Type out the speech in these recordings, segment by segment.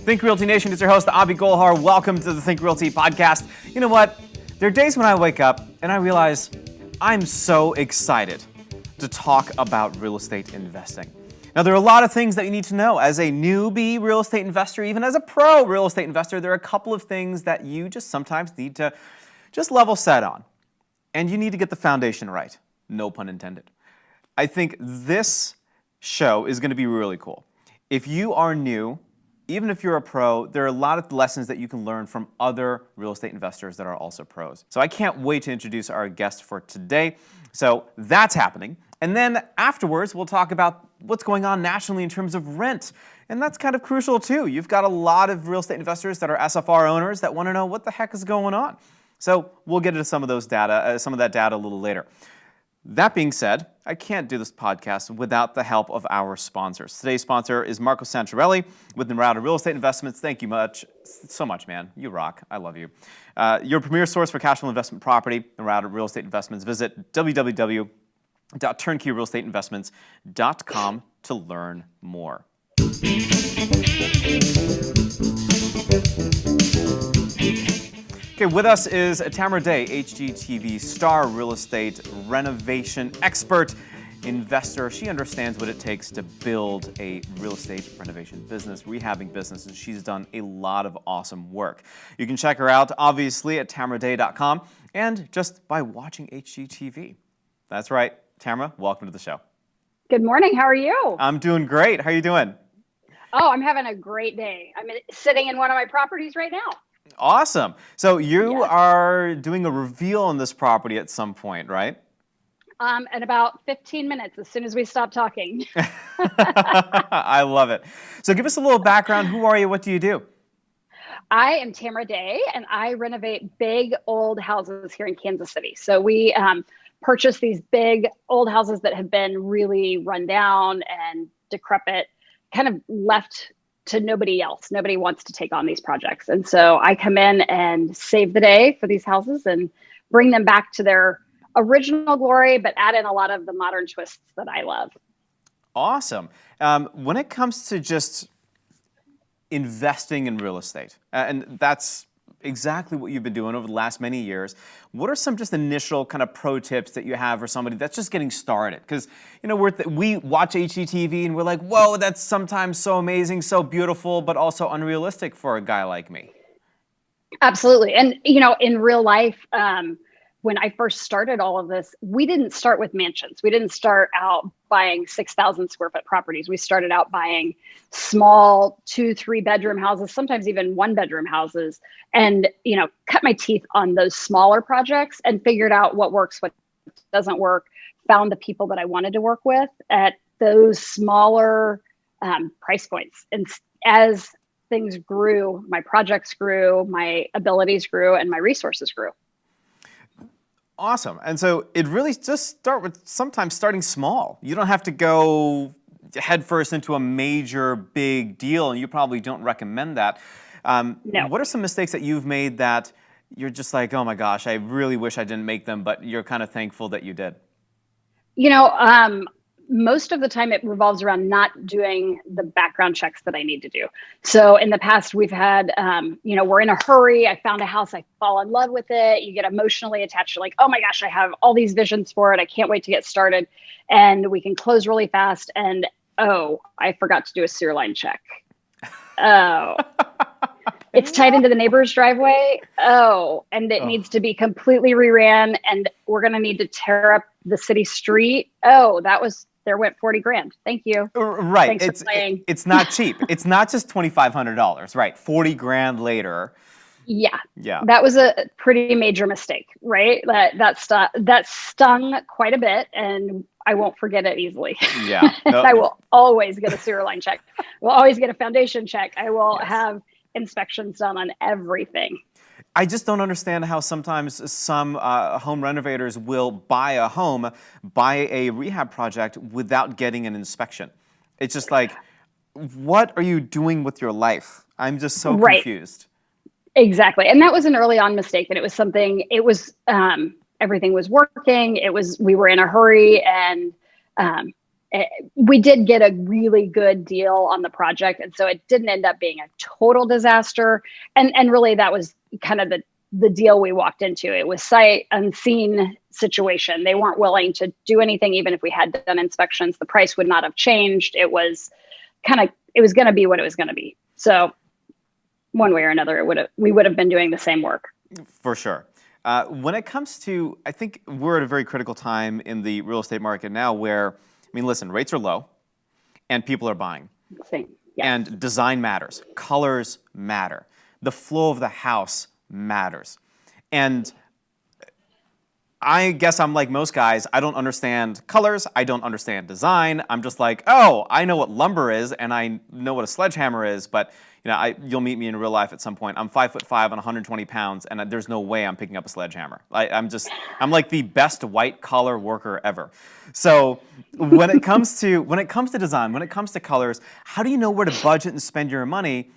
Think Realty Nation, it's your host, Abhi Golhar. Welcome to the Think Realty podcast. You know what? There are days when I wake up and I realize I'm so excited to talk about real estate investing. Now, there are a lot of things that you need to know as a newbie real estate investor, even as a pro real estate investor. There are a couple of things that you just sometimes need to just level set on. And you need to get the foundation right. No pun intended. I think this show is going to be really cool. If you are new, even if you're a pro, there are a lot of lessons that you can learn from other real estate investors that are also pros. So I can't wait to introduce our guest for today. So that's happening. And then afterwards, we'll talk about what's going on nationally in terms of rent. And that's kind of crucial too. You've got a lot of real estate investors that are SFR owners that want to know what the heck is going on. So we'll get into some of that data a little later. That being said, I can't do this podcast without the help of our sponsors. Today's sponsor is Marco Santarelli with Realty Real Estate Investments. Thank you so much, man. You rock. I love you. Your premier source for cash flow investment property, Realty Real Estate Investments. Visit www.turnkeyrealestateinvestments.com to learn more. Okay, with us is Tamara Day, HGTV star real estate renovation expert, investor. She understands what it takes to build a real estate renovation business, rehabbing business, and she's done a lot of awesome work. You can check her out, obviously, at tamaraday.com and just by watching HGTV. That's right. Tamara, welcome to the show. Good morning. How are you? I'm doing great. How are you doing? Oh, I'm having a great day. I'm sitting in one of my properties right now. Awesome. So you are doing a reveal on this property at some point, right? In about 15 minutes, as soon as we stop talking. I love it. So give us a little background. Who are you? What do you do? I am Tamara Day, and I renovate big old houses here in Kansas City. So we purchase these big old houses that have been really run down and decrepit, kind of left to nobody else. Nobody wants to take on these projects. And so I come in and save the day for these houses and bring them back to their original glory, but add in a lot of the modern twists that I love. Awesome. When it comes to just investing in real estate, and that's exactly what you've been doing over the last many years, what are some just initial kind of pro tips that you have for somebody that's just getting started? Because, you know, we watch HGTV and we're like, whoa, that's sometimes so amazing, so beautiful, but also unrealistic for a guy like me. Absolutely. And, you know, in real life, when I first started all of this, we didn't start with mansions. We didn't start out buying 6,000 square foot properties. We started out buying small 2-3 bedroom houses, sometimes even 1-bedroom houses, and, you know, cut my teeth on those smaller projects and figured out what works, what doesn't work, found the people that I wanted to work with at those smaller price points. And as things grew, my projects grew, my abilities grew, and my resources grew. Awesome. And so it really just start with sometimes starting small. You don't have to go headfirst into a major big deal, and you probably don't recommend that. No. What are some mistakes that you've made that you're just like, oh my gosh, I really wish I didn't make them, but you're kind of thankful that you did? You know, most of the time it revolves around not doing the background checks that I need to do. So in the past we've had, you know, we're in a hurry. I found a house. I fall in love with it. You get emotionally attached. You're like, oh my gosh, I have all these visions for it. I can't wait to get started. And we can close really fast. And, oh, I forgot to do a sewer line check. Oh, it's tied into the neighbor's driveway. Oh, and it needs to be completely reran. And we're going to need to tear up the city street. Oh, there went $40,000. Thank you. Right. Thanks for playing. It's not cheap. It's not just $2,500, right? $40,000 later. Yeah. Yeah. That was a pretty major mistake, right? That stung quite a bit, and I won't forget it easily. Yeah. No. I will always get a sewer line check. We'll always get a foundation check. I will have inspections done on everything. I just don't understand how sometimes some home renovators will buy a rehab project without getting an inspection. It's just like, what are you doing with your life? I'm just so confused. Exactly. And that was an early on mistake. And it was everything was working. We were in a hurry, and we did get a really good deal on the project. And so it didn't end up being a total disaster. And really that was kind of the deal we walked into. It was sight unseen situation. They weren't willing to do anything. Even if we had done inspections, the price would not have changed. It was going to be what it was going to be. So one way or another, we would have been doing the same work. For sure. When it comes to, I think we're at a very critical time in the real estate market now where, I mean, listen, rates are low and people are buying. Same. Yes. And design matters. Colors matter. The flow of the house matters. And I guess I'm like most guys. I don't understand colors. I don't understand design. I'm just like, oh, I know what lumber is and I know what a sledgehammer is, but you'll meet me in real life at some point. I'm 5'5" and 120 pounds, and there's no way I'm picking up a sledgehammer. I'm like the best white collar worker ever. So when it comes to design, when it comes to colors, how do you know where to budget and spend your money?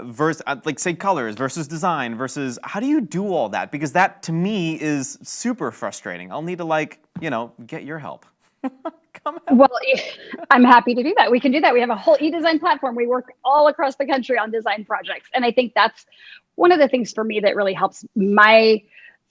Versus, like, say, colors versus design versus, how do you do all that? Because that to me is super frustrating. I'll need to get your help. Come on. Well, I'm happy to do that. We can do that. We have a whole e-design platform. We work all across the country on design projects. And I think that's one of the things for me that really helps my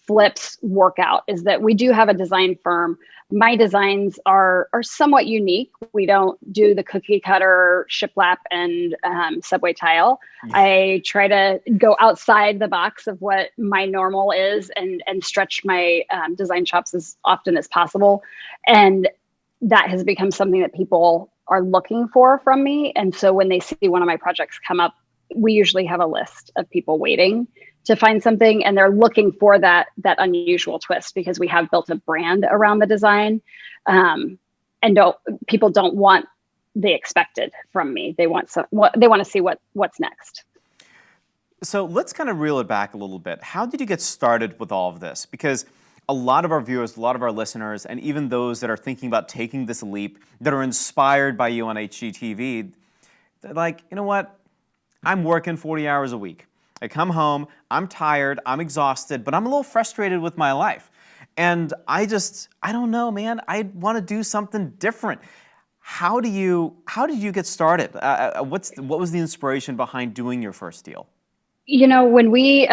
flips work out is that we do have a design firm. My designs are somewhat unique. We don't do the cookie cutter shiplap and subway tile. Yeah. I try to go outside the box of what my normal is and stretch my design chops as often as possible. And that has become something that people are looking for from me. And so when they see one of my projects come up, we usually have a list of people waiting to find something, and they're looking for that unusual twist because we have built a brand around the design. And people don't want the expected from me. They want to see what's next. So let's kind of reel it back a little bit. How did you get started with all of this? Because a lot of our viewers, a lot of our listeners, and even those that are thinking about taking this leap, that are inspired by you on HGTV, they're like, you know what? I'm working 40 hours a week. I come home, I'm tired, I'm exhausted, but I'm a little frustrated with my life. And I don't know, man. I want to do something different. How did you get started? What was the inspiration behind doing your first deal? When we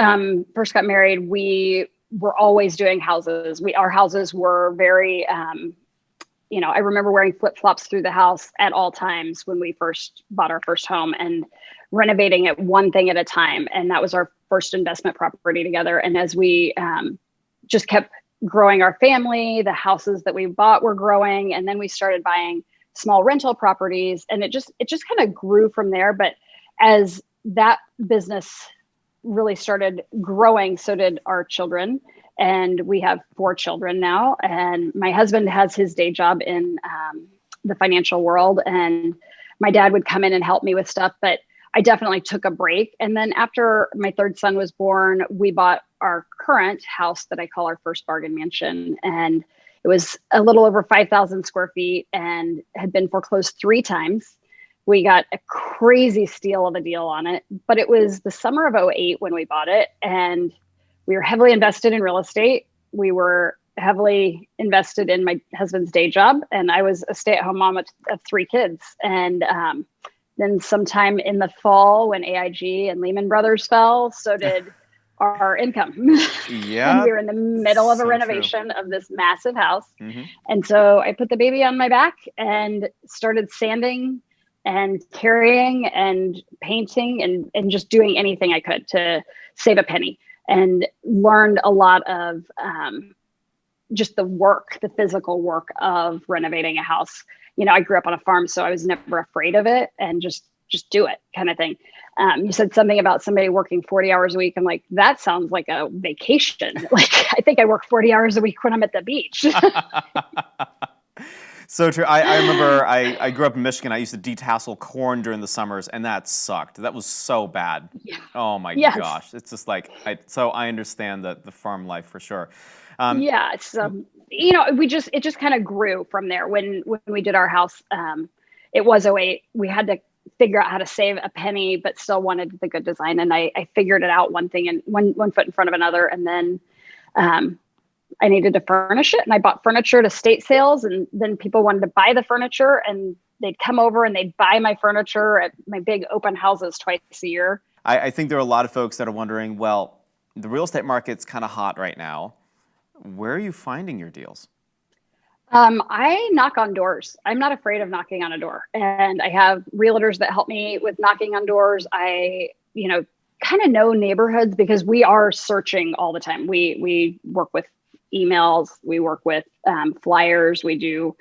first got married, we were always doing houses. Our houses were very, I remember wearing flip-flops through the house at all times when we first bought our first home and renovating it one thing at a time. And that was our first investment property together. And as we just kept growing our family, the houses that we bought were growing. And then we started buying small rental properties, and it just kind of grew from there. But as that business really started growing, so did our children. And we have 4 children now. And my husband has his day job in the financial world. And my dad would come in and help me with stuff. But I definitely took a break. And then after my 3rd son was born, we bought our current house that I call our first bargain mansion. And it was a little over 5,000 square feet and had been foreclosed 3 times. We got a crazy steal of a deal on it, but it was the summer of 2008 when we bought it. And we were heavily invested in real estate. We were heavily invested in my husband's day job. And I was a stay-at-home mom of 3 kids. And then sometime in the fall when AIG and Lehman Brothers fell, so did our income. Yeah. And we were in the middle of a renovation of this massive house. Mm-hmm. And so I put the baby on my back and started sanding and carrying and painting and just doing anything I could to save a penny, and learned a lot of just the physical work of renovating a house. I grew up on a farm, so I was never afraid of it, and just do it kind of thing. You said something about somebody working 40 hours a week. I'm like, that sounds like a vacation. Like, I think I work 40 hours a week when I'm at the beach. So true. I remember I grew up in Michigan. I used to detassel corn during the summers, and that sucked. That was so bad. Yeah. Oh my gosh. It's just like, so I understand the farm life for sure. Yeah. So, it just kind of grew from there. When we did our house, it was 2008. We had to figure out how to save a penny, but still wanted the good design. And I figured it out one thing and one foot in front of another. And then, I needed to furnish it, and I bought furniture at estate sales, and then people wanted to buy the furniture, and they'd come over and they'd buy my furniture at my big open houses twice a year. I think there are a lot of folks that are wondering, well, the real estate market's kind of hot right now. Where are you finding your deals? I knock on doors. I'm not afraid of knocking on a door, and I have realtors that help me with knocking on doors. I, kind of know neighborhoods because we are searching all the time. We work with emails, we work with flyers, we do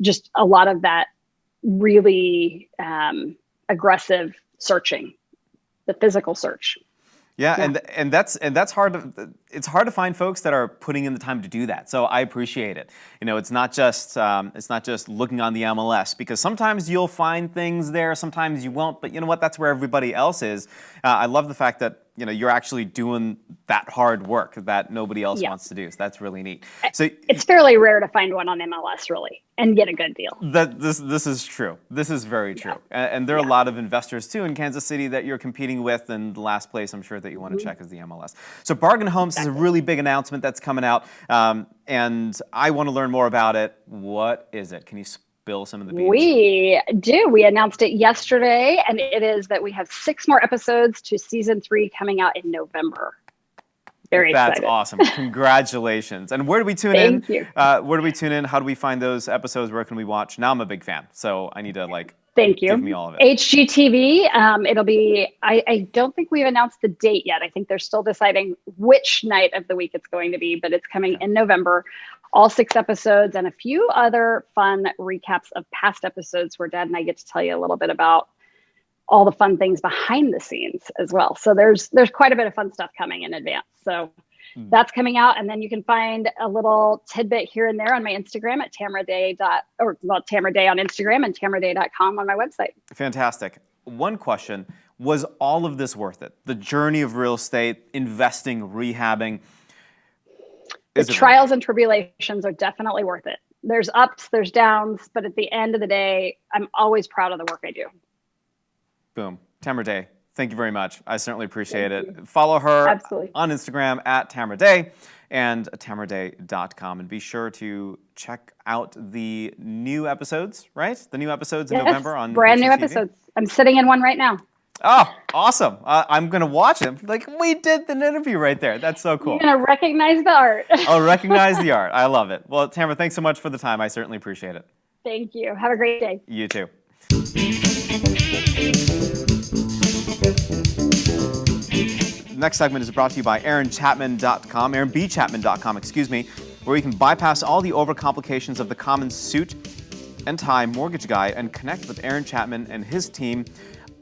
just a lot of that really aggressive searching, the physical search. Yeah, and that's hard. It's hard to find folks that are putting in the time to do that. So I appreciate it. It's not just looking on the MLS, because sometimes you'll find things there, sometimes you won't. But you know what? That's where everybody else is. I love the fact that you're actually doing that hard work that nobody else wants to do. So that's really neat. So it's fairly rare to find one on MLS, really, and get a good deal. This is true. This is very true. And there are a lot of investors too in Kansas City that you're competing with. And the last place I'm sure that you want to check is the MLS. So Bargain Homes is a really big announcement that's coming out, and I want to learn more about it. What is it? Can you spill some of the beans? We do. We announced it yesterday, and it is that we have 6 more episodes to season 3 coming out in November. Very excited. That's awesome. Congratulations. And where do we tune in? Thank you. Where do we tune in? How do we find those episodes? Where can we watch? Now I'm a big fan, so I need to Thank you. give me all of it. HGTV. It'll be, I don't think we've announced the date yet. I think they're still deciding which night of the week it's going to be, but it's coming in November. All 6 episodes and a few other fun recaps of past episodes where Dad and I get to tell you a little bit about all the fun things behind the scenes as well. So there's quite a bit of fun stuff coming in advance. So that's coming out. And then you can find a little tidbit here and there on my Instagram at tamaraday. Tamaraday on Instagram and tamaraday.com on my website. Fantastic. One question, was all of this worth it? The journey of real estate, investing, rehabbing? The trials and tribulations are definitely worth it. There's ups, there's downs, but at the end of the day, I'm always proud of the work I do. Boom. Tamara Day, thank you very much. I certainly appreciate it. Follow her on Instagram at Tamara Day and tamaraday.com. And be sure to check out the new episodes, right? The new episodes in November on brand HGTV. New episodes. I'm sitting in one right now. Oh, awesome. I'm going to watch it. Like, we did an interview right there. That's so cool. You're going to recognize the art. I'll recognize the art. I love it. Well, Tamara, thanks so much for the time. I certainly appreciate it. Thank you. Have a great day. You too. Next segment is brought to you by aaronbchapman.com, excuse me, where you can bypass all the overcomplications of the common suit and tie mortgage guy and connect with Aaron Chapman and his team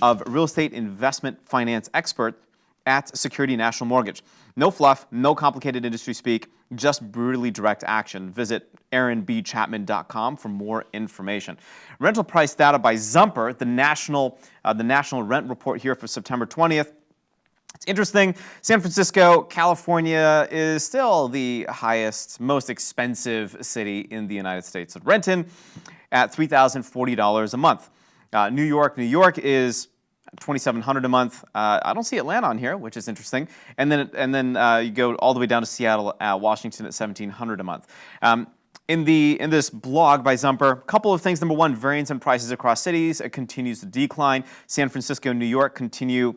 of real estate investment finance experts at Security National Mortgage. No fluff, no complicated industry speak, just brutally direct action. Visit aaronbchapman.com for more information. Rental price data by Zumper, the national rent report here for September 20th. It's interesting. San Francisco, California is still the highest, most expensive city in the United States to rent in at $3,040 a month. New York is $2,700 a month. I don't see Atlanta on here, which is interesting. And then you go all the way down to Seattle, Washington at $1,700 a month. In this blog by Zumper, a couple of things. Number one, variance in prices across cities. It continues to decline. San Francisco and New York continue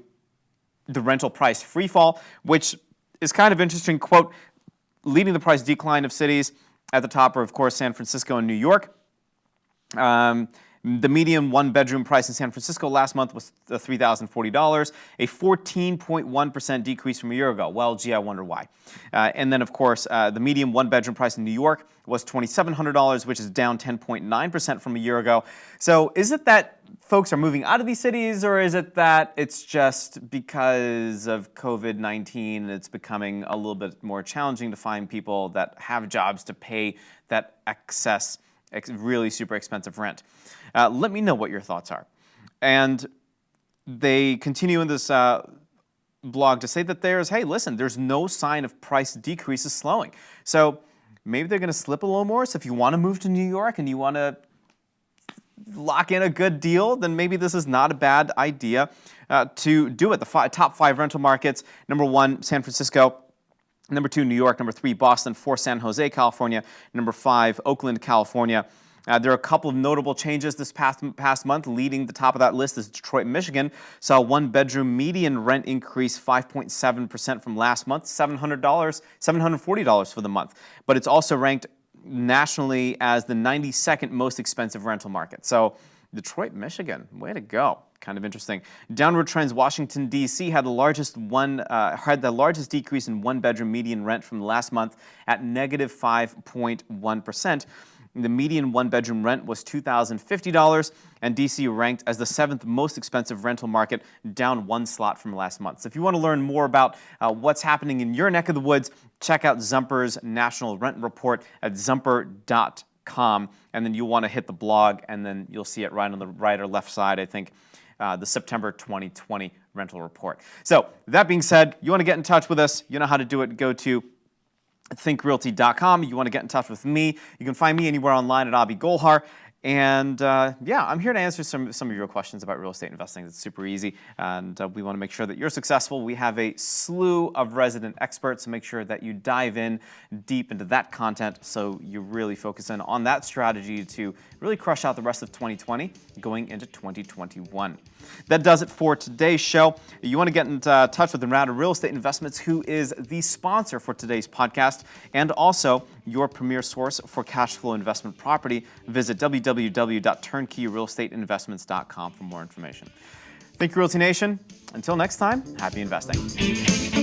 the rental price free fall, which is kind of interesting. Quote, leading the price decline of cities at the top are, of course, San Francisco and New York. The median one-bedroom price in San Francisco last month was $3,040, a 14.1% decrease from a year ago. Well, gee, I wonder why. And then, of course, the median one-bedroom price in New York was $2,700, which is down 10.9% from a year ago. So is it that folks are moving out of these cities, or is it that it's just because of COVID-19, it's becoming a little bit more challenging to find people that have jobs to pay that excess, really super expensive rent? Let me know what your thoughts are. And they continue in this blog to say that there's no sign of price decreases slowing. So maybe they're going to slip a little more. So if you want to move to New York and you want to lock in a good deal, then maybe this is not a bad idea to do it. The top 5 rental markets, number 1, San Francisco. Number 2, New York. Number 3, Boston. 4, San Jose, California. Number 5, Oakland, California. There are a couple of notable changes this past month. Leading the top of that list is Detroit, Michigan. Saw one-bedroom median rent increase 5.7% from last month, $740 for the month. But it's also ranked nationally as the 92nd most expensive rental market. So Detroit, Michigan, way to go. Kind of interesting. Downward trends. Washington, D.C. had the largest decrease in one-bedroom median rent from last month at negative 5.1%. The median one-bedroom rent was $2,050, and D.C. ranked as the 7th most expensive rental market, down 1 slot from last month. So if you want to learn more about what's happening in your neck of the woods, check out Zumper's National Rent Report at zumper.com, and then you'll want to hit the blog, and then you'll see it right on the right or left side, I think, the September 2020 rental report. So that being said, you want to get in touch with us, you know how to do it. Go to thinkrealty.com. You want to get in touch with me, you can find me anywhere online at Abi Golhar. And yeah, I'm here to answer some of your questions about real estate investing. It's super easy, and we want to make sure that you're successful. We have a slew of resident experts, so make sure that you dive in deep into that content so you really focus in on that strategy to really crush out the rest of 2020 going into 2021. That does it for today's show. You want to get in touch with Tamara Real Estate Investments, who is the sponsor for today's podcast and also your premier source for cash flow investment property. Visit www.turnkeyrealestateinvestments.com for more information. Thank you, Realty Nation. Until next time, happy investing.